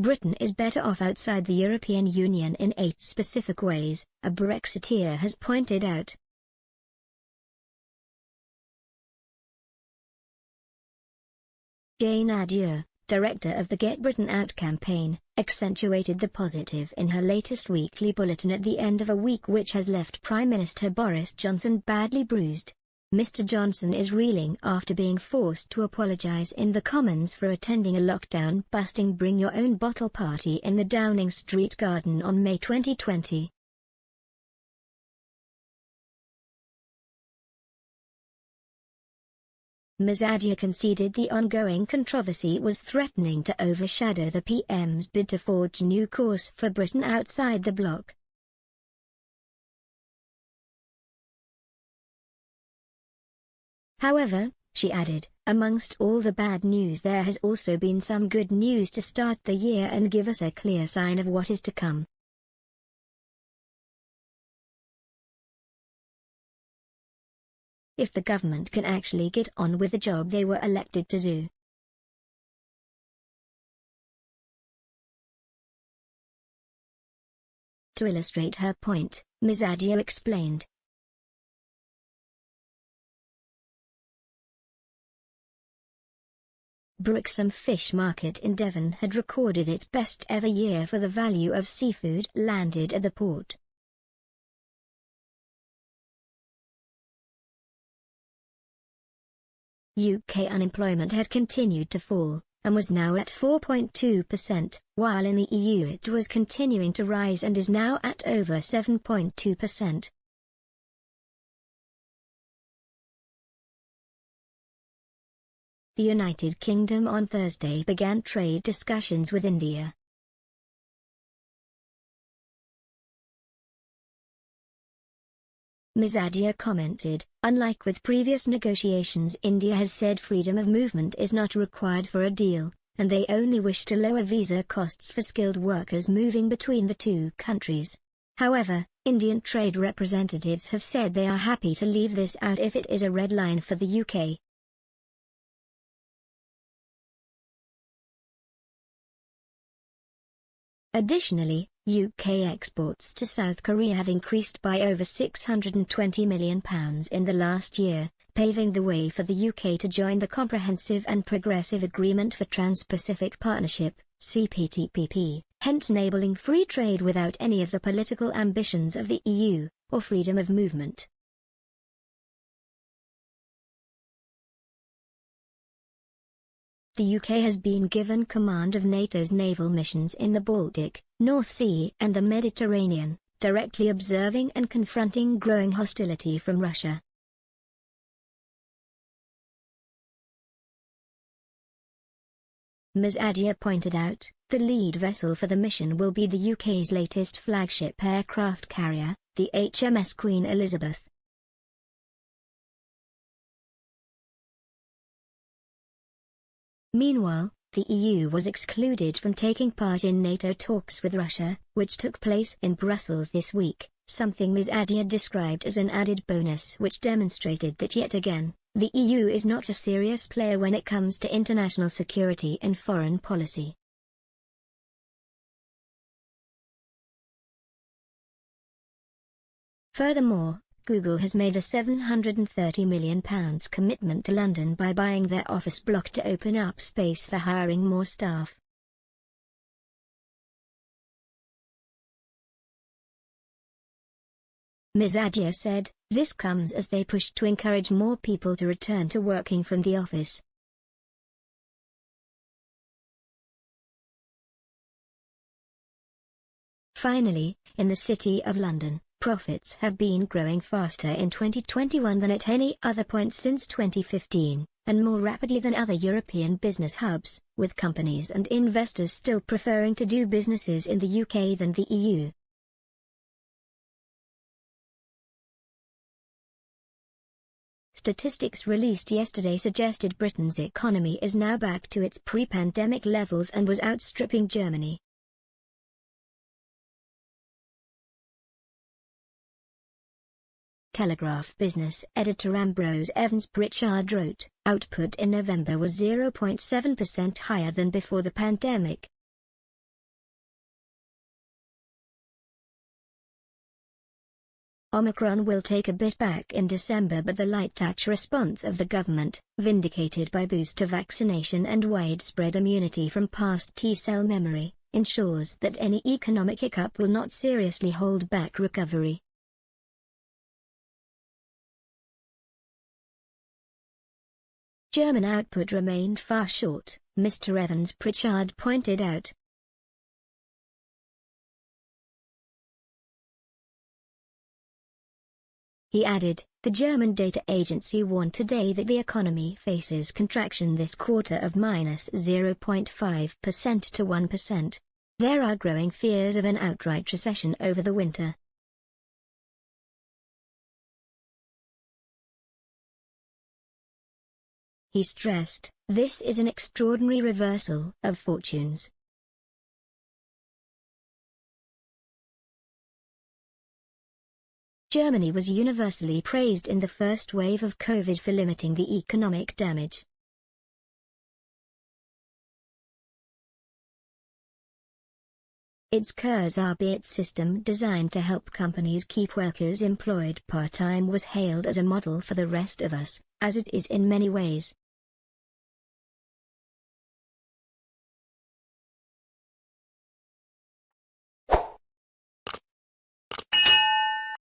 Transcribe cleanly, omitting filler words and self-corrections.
Britain is better off outside the European Union in 8 specific ways, a Brexiteer has pointed out. Jane Adair, director of the Get Britain Out campaign, accentuated the positive in her latest weekly bulletin at the end of a week which has left Prime Minister Boris Johnson badly bruised. Mr. Johnson is reeling after being forced to apologise in the Commons for attending a lockdown-busting bring-your-own-bottle party in the Downing Street Garden on May 2020. Ms. Adair conceded the ongoing controversy was threatening to overshadow the PM's bid to forge a new course for Britain outside the bloc. However, she added, amongst all the bad news there has also been some good news to start the year and give us a clear sign of what is to come. If the government can actually get on with the job they were elected to do. To illustrate her point, Ms. Adair explained. Brixham Fish Market in Devon had recorded its best ever year for the value of seafood landed at the port. UK unemployment had continued to fall, and was now at 4.2%, while in the EU it was continuing to rise and is now at over 7.2%. The United Kingdom on Thursday began trade discussions with India. Ms. Adair commented, unlike with previous negotiations, India has said freedom of movement is not required for a deal, and they only wish to lower visa costs for skilled workers moving between the two countries. However, Indian trade representatives have said they are happy to leave this out if it is a red line for the UK. Additionally, UK exports to South Korea have increased by over £620 million in the last year, paving the way for the UK to join the Comprehensive and Progressive Agreement for Trans-Pacific Partnership, CPTPP, hence enabling free trade without any of the political ambitions of the EU, or freedom of movement. The UK has been given command of NATO's naval missions in the Baltic, North Sea and the Mediterranean, directly observing and confronting growing hostility from Russia. Ms. Adair pointed out, the lead vessel for the mission will be the UK's latest flagship aircraft carrier, the HMS Queen Elizabeth. Meanwhile, the EU was excluded from taking part in NATO talks with Russia, which took place in Brussels this week, something Ms. Adair described as an added bonus which demonstrated that yet again, the EU is not a serious player when it comes to international security and foreign policy. Furthermore, Google has made a £730 million commitment to London by buying their office block to open up space for hiring more staff. Ms. Adair said, this comes as they push to encourage more people to return to working from the office. Finally, in the City of London, profits have been growing faster in 2021 than at any other point since 2015, and more rapidly than other European business hubs, with companies and investors still preferring to do businesses in the UK than the EU. Statistics released yesterday suggested Britain's economy is now back to its pre-pandemic levels and was outstripping Germany. Telegraph business editor Ambrose Evans-Pritchard wrote, output in November was 0.7% higher than before the pandemic. Omicron will take a bit back in December, but the light touch response of the government, vindicated by booster vaccination and widespread immunity from past T-cell memory, ensures that any economic hiccup will not seriously hold back recovery. German output remained far short, Mr. Evans Pritchard pointed out. He added, the German data agency warned today that the economy faces contraction this quarter of -0.5% to 1%. There are growing fears of an outright recession over the winter. He stressed, this is an extraordinary reversal of fortunes. Germany was universally praised in the first wave of COVID for limiting the economic damage. Its Kurzarbeit system, designed to help companies keep workers employed part-time, was hailed as a model for the rest of us, as it is in many ways.